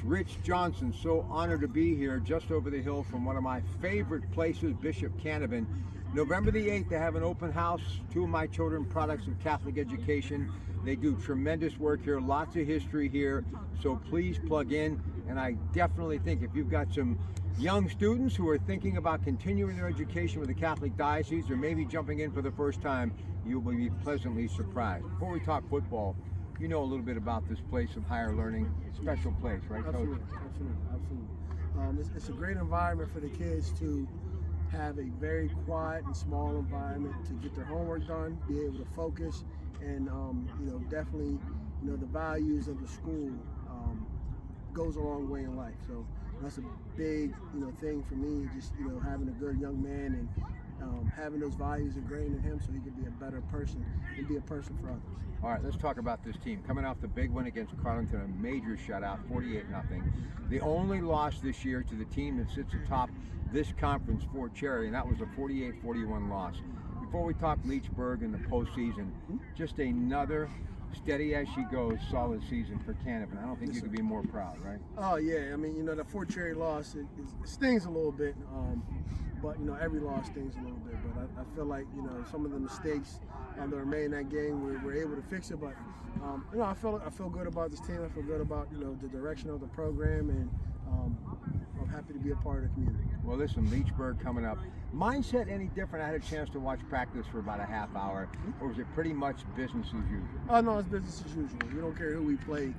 Rich Johnson. So honored to be here just over the hill from one of my favorite places, Bishop Canevin. November the 8th, they have an open house. Two of my children, products of Catholic education. They do tremendous work here, lots of history here, so please plug in. And I definitely think if you've got some young students who are thinking about continuing their education with the Catholic diocese or maybe jumping in for the first time, you will be pleasantly surprised. Before we talk football, you know a little bit about this place of higher learning, special place, right, Coach? Absolutely. It's a great environment for the kids to have a very quiet and small environment to get their homework done, be able to focus, and definitely, the values of the school goes a long way in life. So that's a big, thing for me. Just having a good young man and having those values ingrained in him, so he can be a better person and be a person for others. All right, let's talk about this team. Coming off the big win against Carlington, a major shutout, 48-0. The only loss this year to the team that sits atop this conference, Fort Cherry, and that was a 48-41 loss. Before we talk Leechburg and the postseason, just another steady as she goes solid season for Canevin. I don't think you could be more proud, right? Oh yeah, I mean, the Fort Cherry loss, it stings a little bit, but every loss stings a little bit. But I feel like some of the mistakes that were made in that game, we were able to fix it. But I feel good about this team. I feel good about the direction of the program, and I'm happy to be a part of the community. Well, listen, Leechburg coming up. Mindset any different? I had a chance to watch practice for about a half hour, or was it pretty much business as usual? Oh no, it's business as usual. We don't care who we play.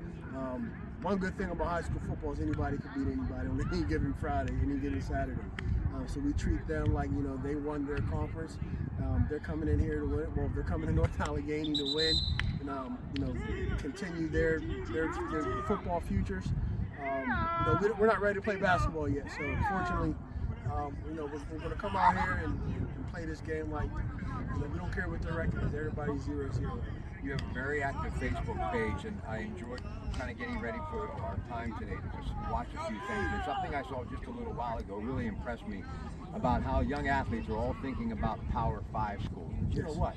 One good thing about high school football is anybody can beat anybody on any given Friday, any given Saturday. So we treat them like they won their conference. They're coming in here to win. Well, they're coming to North Allegheny to win, and continue their football futures. We're not ready to play basketball yet, so fortunately, we're going to come out here and play this game like we don't care what the record is. Everybody's 0-0. You have a very active Facebook page, and I enjoyed kind of getting ready for our time today to just watch a few things. And something I saw just a little while ago really impressed me about how young athletes are all thinking about Power 5 schools. You know what?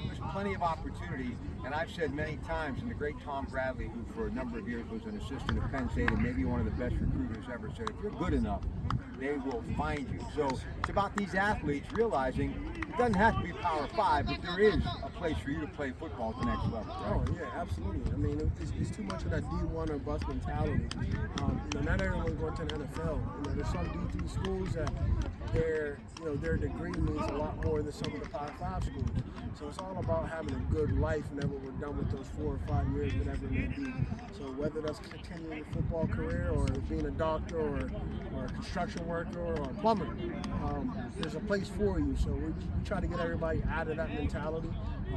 There's plenty of opportunity, and I've said many times, and the great Tom Bradley, who for a number of years was an assistant at Penn State and maybe one of the best recruiters ever, said, if you're good enough, they will find you. So it's about these athletes realizing it doesn't have to be Power 5, but there is a place for you to play football at the next level. Right? Oh yeah, absolutely. I mean, it's too much of that D1 or bust mentality. Not everyone's going to the NFL. There's some D3 schools that their degree means a lot more than some of the Power 5 schools. So it's all about having a good life whenever we're done with those 4 or 5 years, whatever it may be. So whether that's continuing a football career or being a doctor or a construction worker or a plumber, there's a place for you. So we try to get everybody out of that mentality.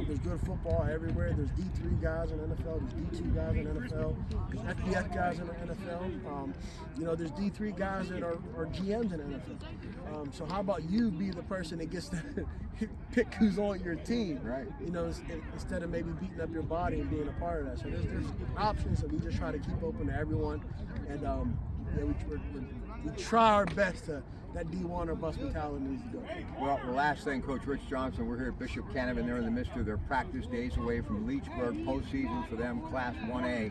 There's good football everywhere. There's D3 guys in the NFL. There's D2 guys in the NFL. There's FBS guys in the NFL. There's D3 guys that are GMs in the NFL. So how about you be the person that gets to pick who's on your team, right? Instead of maybe beating up your body and being a part of that. So there's options that we just try to keep open to everyone, and we try our best to. That D1 or bust mentality needs to go. Well, the last thing, Coach Rich Johnson, we're here at Bishop Canevin. They're in the midst of their practice days away from Leechburg, postseason for them, Class 1A.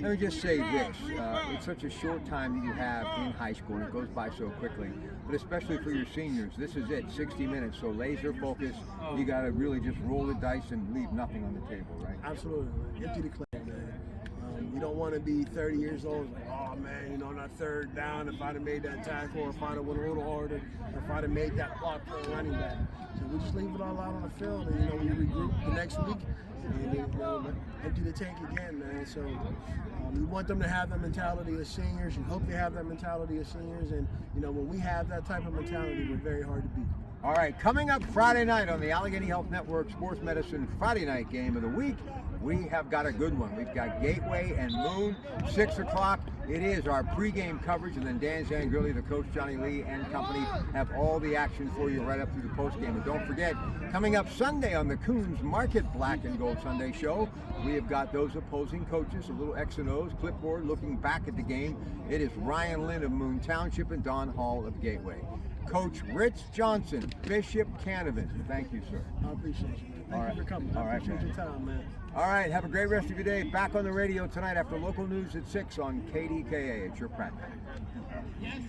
Let me just say this. It's such a short time that you have in high school, and it goes by so quickly. But especially for your seniors, this is it, 60 minutes. So laser focus. You got to really just roll the dice and leave nothing on the table, right? Absolutely. Empty the clip, man. You don't want to be 30 years old, like, oh man, on that third down, if I'd have made that tackle, or if I'd have went a little harder, or if I'd have made that block for a running back. So we just leave it all out on the field, and we regroup the next week, and empty the tank again, man. So we want them to have that mentality as seniors. You hope they have that mentality as seniors, and when we have that type of mentality, we're very hard to beat. All right, coming up Friday night on the Allegheny Health Network Sports Medicine Friday night game of the week, we have got a good one. We've got Gateway and Moon, 6 o'clock. It is our pregame coverage, and then Dan Zangrilli, the coach, Johnny Lee, and company have all the action for you right up through the postgame. And don't forget, coming up Sunday on the Coons Market Black and Gold Sunday show, we have got those opposing coaches, a little X and O's, clipboard, looking back at the game. It is Ryan Lynn of Moon Township and Don Hall of Gateway. Coach Rich Johnson, Bishop Canevin. Thank you, sir. I appreciate you, man. All Thank right. you for coming. All I right, appreciate man. your time, man. All right, have a great rest of your day. Back on the radio tonight after local news at 6 on KDKA. It's your Pratte.